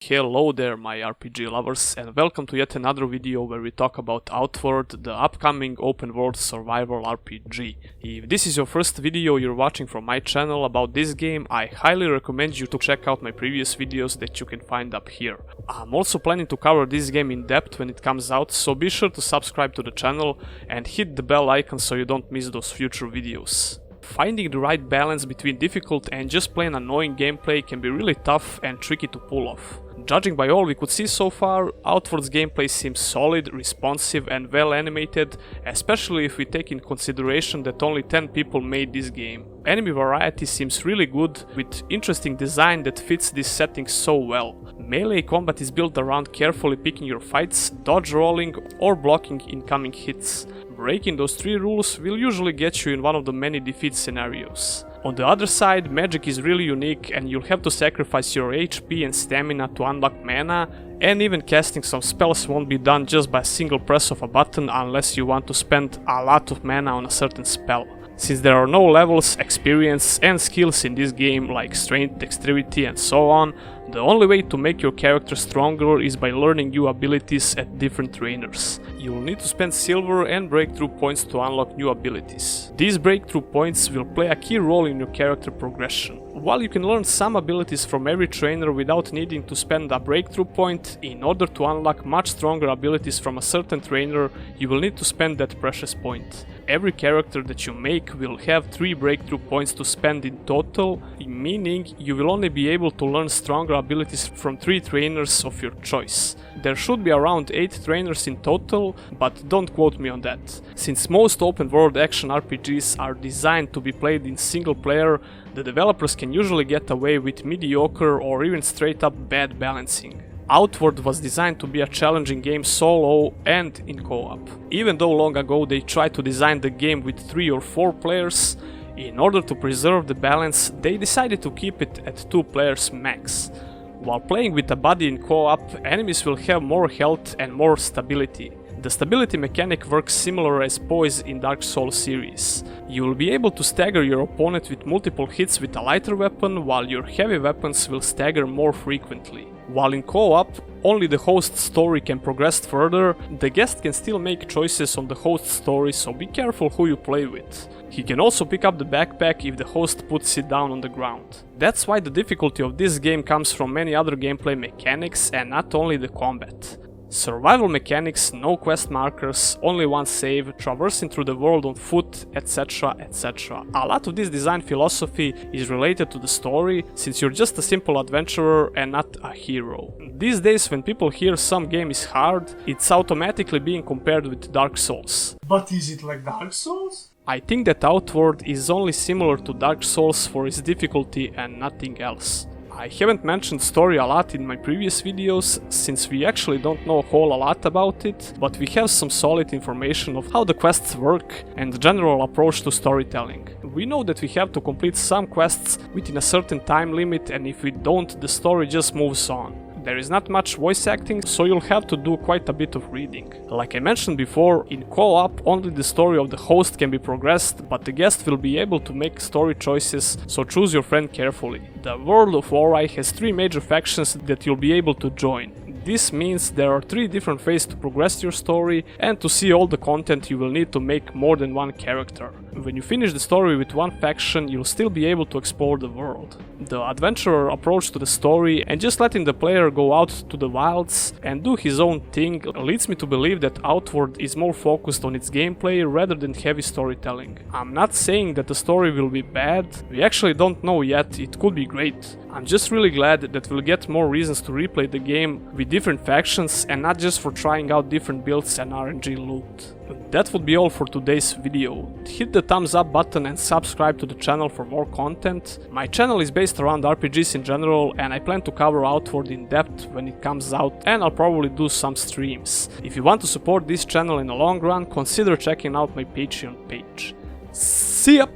Hello there my RPG lovers, and welcome to yet another video where we talk about Outward, the upcoming open world survival RPG. If this is your first video you're watching from my channel about this game, I highly recommend you to check out my previous videos that you can find up here. I'm also planning to cover this game in depth when it comes out, so be sure to subscribe to the channel and hit the bell icon so you don't miss those future videos. Finding the right balance between difficult and just plain annoying gameplay can be really tough and tricky to pull off. Judging by all we could see so far, Outward's gameplay seems solid, responsive and well animated, especially if we take in consideration that only 10 people made this game. Enemy variety seems really good, with interesting design that fits this setting so well. Melee combat is built around carefully picking your fights, dodge rolling or blocking incoming hits. Breaking those 3 rules will usually get you in one of the many defeat scenarios. On the other side, magic is really unique and you'll have to sacrifice your HP and stamina to unlock mana, and even casting some spells won't be done just by a single press of a button unless you want to spend a lot of mana on a certain spell. Since there are no levels, experience and skills in this game like strength, dexterity and so on, the only way to make your character stronger is by learning new abilities at different trainers. You will need to spend silver and breakthrough points to unlock new abilities. These breakthrough points will play a key role in your character progression. While you can learn some abilities from every trainer without needing to spend a breakthrough point, in order to unlock much stronger abilities from a certain trainer, you will need to spend that precious point. Every character that you make will have 3 breakthrough points to spend in total, meaning you will only be able to learn stronger abilities from 3 trainers of your choice. There should be around 8 trainers in total, but don't quote me on that. Since most open world action RPGs are designed to be played in single player, the developers can usually get away with mediocre or even straight up bad balancing. Outward was designed to be a challenging game solo and in co-op. Even though long ago they tried to design the game with 3 or 4 players, in order to preserve the balance they decided to keep it at 2 players max. While playing with a buddy in co-op, enemies will have more health and more stability. The stability mechanic works similar as poise in Dark Souls series. You will be able to stagger your opponent with multiple hits with a lighter weapon, while your heavy weapons will stagger more frequently. While in co-op, only the host's story can progress further, the guest can still make choices on the host's story, so be careful who you play with. He can also pick up the backpack if the host puts it down on the ground. That's why the difficulty of this game comes from many other gameplay mechanics and not only the combat. Survival mechanics, no quest markers, only one save, traversing through the world on foot, etc, etc. A lot of this design philosophy is related to the story, since you're just a simple adventurer and not a hero. These days when people hear some game is hard, it's automatically being compared with Dark Souls. But is it like Dark Souls? I think that Outward is only similar to Dark Souls for its difficulty and nothing else. I haven't mentioned story a lot in my previous videos, since we actually don't know a whole lot about it, but we have some solid information of how the quests work and the general approach to storytelling. We know that we have to complete some quests within a certain time limit, and if we don't, the story just moves on. There is not much voice acting, so you'll have to do quite a bit of reading. Like I mentioned before, in co-op only the story of the host can be progressed, but the guest will be able to make story choices, so choose your friend carefully. The world of Ori has 3 major factions that you'll be able to join. This means there are 3 different ways to progress your story, and to see all the content you will need to make more than one character. When you finish the story with one faction, you'll still be able to explore the world. The adventurer approach to the story and just letting the player go out to the wilds and do his own thing leads me to believe that Outward is more focused on its gameplay rather than heavy storytelling. I'm not saying that the story will be bad, we actually don't know yet, it could be great. I'm just really glad that we'll get more reasons to replay the game with different factions and not just for trying out different builds and RNG loot. That would be all for today's video. Hit the thumbs up button and subscribe to the channel for more content. My channel is based around RPGs in general, and I plan to cover Outward in depth when it comes out, and I'll probably do some streams. If you want to support this channel in the long run, consider checking out my Patreon page. See ya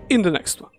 in the next one.